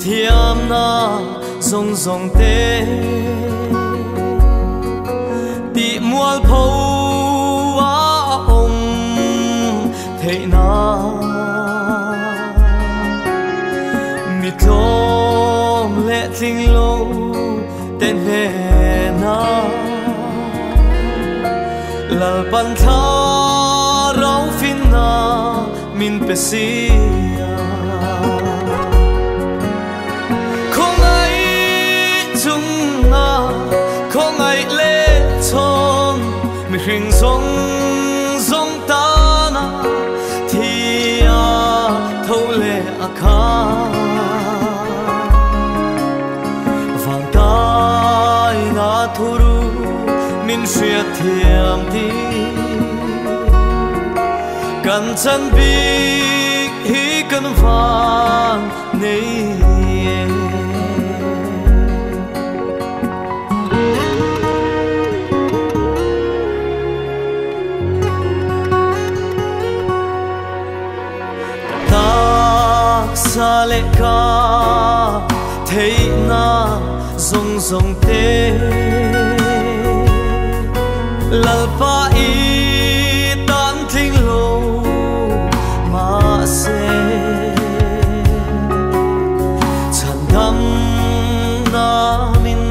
thiam na zong zong te ti mual pho a om thei na mi tlom le thing lo ten he na lal pan tha rau fin na min pe si hình giống giống ta na thì thâu lệ kha vàng tai na thuru min xuyên thiam đi cần chân bi hi cần vàng này sa lệ ca thấy na rong rong te lal pa i tan thinh lo ma se chan dam na min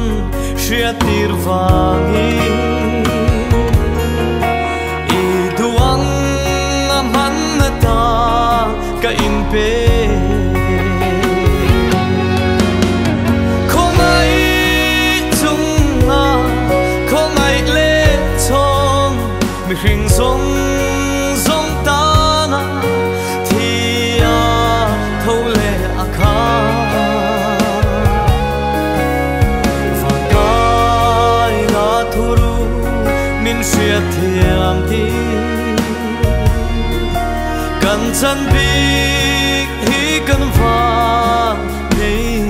shia tir vangi i duang man ta ka in pe hình giống giống ta na thì thâu lệ kha vàng tai na thuru min xuyên thiam đi cần chân bi hi cần vàng này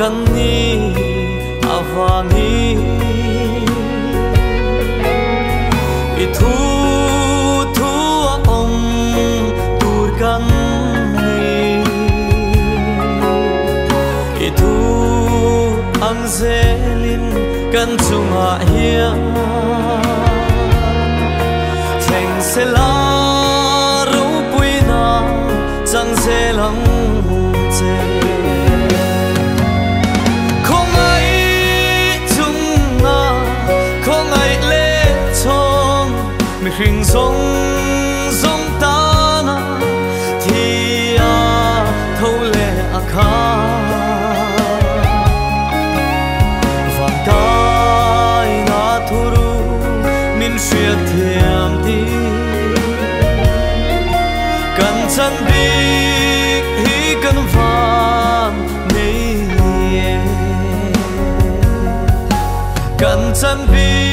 kan ni avangi itu tu om turkan ni itu angelin kan chunga hia theng se la ru puina chang se lam che hình giống giống ta na thì thâu lệ kha vàng tai na thuru min xuyên thiam đi cần chân bi hi cần vàng này cần chân bi